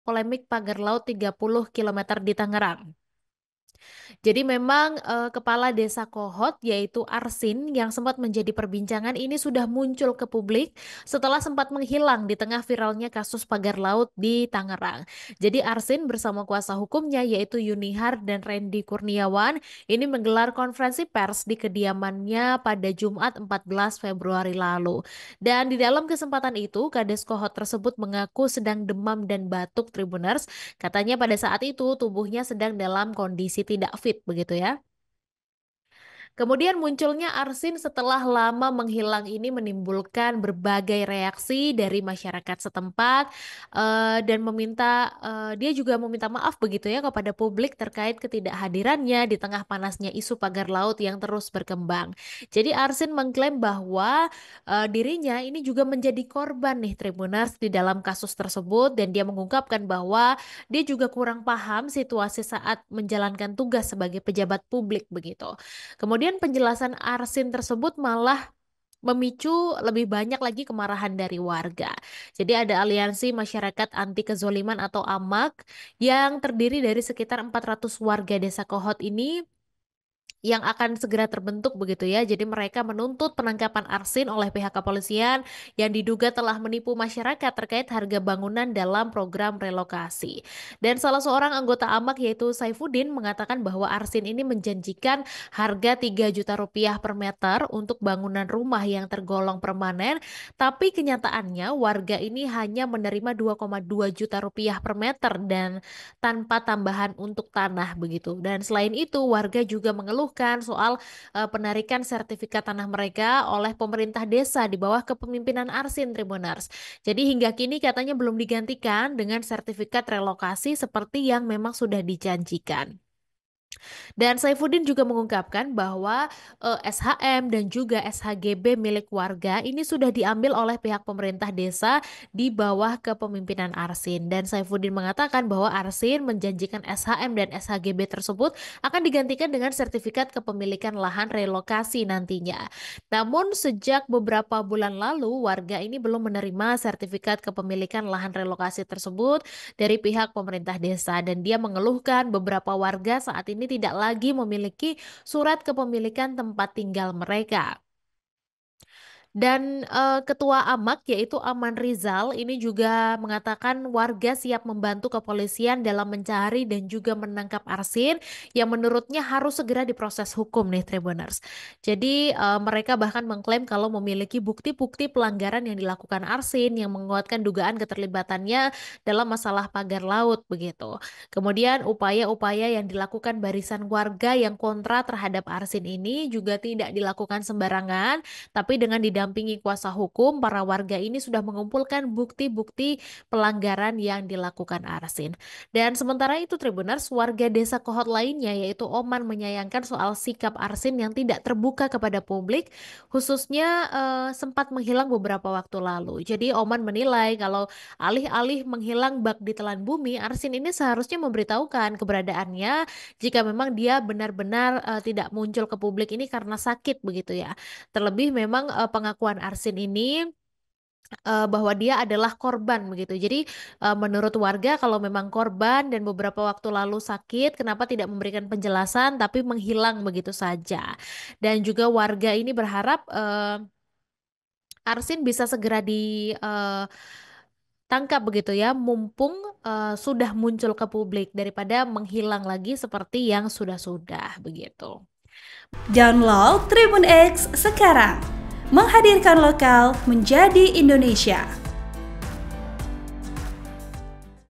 polemik pagar laut 30 kilometer di Tangerang. Jadi memang Kepala Desa Kohot yaitu Arsin yang sempat menjadi perbincangan ini sudah muncul ke publik setelah sempat menghilang di tengah viralnya kasus pagar laut di Tangerang. Jadi Arsin bersama kuasa hukumnya yaitu Yunihar dan Randy Kurniawan ini menggelar konferensi pers di kediamannya pada Jumat 14 Februari lalu. Dan di dalam kesempatan itu Kades Kohot tersebut mengaku sedang demam dan batuk Tribuners. Katanya pada saat itu tubuhnya sedang dalam kondisi tidak fit begitu ya. Kemudian munculnya Arsin setelah lama menghilang ini menimbulkan berbagai reaksi dari masyarakat setempat dan dia juga meminta maaf begitu ya kepada publik terkait ketidakhadirannya di tengah panasnya isu pagar laut yang terus berkembang. Jadi Arsin mengklaim bahwa dirinya ini juga menjadi korban nih Tribuners di dalam kasus tersebut dan dia mengungkapkan bahwa dia juga kurang paham situasi saat menjalankan tugas sebagai pejabat publik begitu. Kemudian penjelasan Arsin tersebut malah memicu lebih banyak lagi kemarahan dari warga. Jadi ada aliansi masyarakat anti kezoliman atau AMAK yang terdiri dari sekitar 400 warga desa Kohot ini yang akan segera terbentuk begitu ya. Jadi mereka menuntut penangkapan Arsin oleh pihak kepolisian yang diduga telah menipu masyarakat terkait harga bangunan dalam program relokasi. Dan salah seorang anggota AMAK yaitu Saifuddin mengatakan bahwa Arsin ini menjanjikan harga 3 juta rupiah per meter untuk bangunan rumah yang tergolong permanen, tapi kenyataannya warga ini hanya menerima 2,2 juta rupiah per meter dan tanpa tambahan untuk tanah begitu. Dan selain itu warga juga mengeluh soal penarikan sertifikat tanah mereka oleh pemerintah desa di bawah kepemimpinan Arsin Tribuners. Jadi hingga kini katanya belum digantikan dengan sertifikat relokasi seperti yang memang sudah dijanjikan. Dan Saifuddin juga mengungkapkan bahwa SHM dan juga SHGB milik warga ini sudah diambil oleh pihak pemerintah desa di bawah kepemimpinan Arsin. Dan Saifuddin mengatakan bahwa Arsin menjanjikan SHM dan SHGB tersebut akan digantikan dengan sertifikat kepemilikan lahan relokasi nantinya. Namun sejak beberapa bulan lalu warga ini belum menerima sertifikat kepemilikan lahan relokasi tersebut dari pihak pemerintah desa dan dia mengeluhkan beberapa warga saat ini tidak lagi memiliki surat kepemilikan tempat tinggal mereka. Dan Ketua AMAK yaitu Aman Rizal ini juga mengatakan warga siap membantu kepolisian dalam mencari dan juga menangkap Arsin yang menurutnya harus segera diproses hukum nih Tribuners. Jadi mereka bahkan mengklaim kalau memiliki bukti-bukti pelanggaran yang dilakukan Arsin yang menguatkan dugaan keterlibatannya dalam masalah pagar laut begitu. Kemudian upaya-upaya yang dilakukan barisan warga yang kontra terhadap Arsin ini juga tidak dilakukan sembarangan tapi dengan didampingi kuasa hukum, para warga ini sudah mengumpulkan bukti-bukti pelanggaran yang dilakukan Arsin. Dan sementara itu Tribuners, warga desa Kohot lainnya yaitu Oman menyayangkan soal sikap Arsin yang tidak terbuka kepada publik, khususnya sempat menghilang beberapa waktu lalu. Jadi Oman menilai kalau alih-alih menghilang bak di telan bumi, Arsin ini seharusnya memberitahukan keberadaannya jika memang dia benar-benar tidak muncul ke publik ini karena sakit begitu ya. Terlebih memang pengakuan Arsin ini bahwa dia adalah korban begitu. Jadi menurut warga kalau memang korban dan beberapa waktu lalu sakit, kenapa tidak memberikan penjelasan tapi menghilang begitu saja. Dan juga warga ini berharap Arsin bisa segera ditangkap begitu ya, mumpung sudah muncul ke publik daripada menghilang lagi seperti yang sudah-sudah begitu. Download Tribun X sekarang, menghadirkan lokal menjadi Indonesia.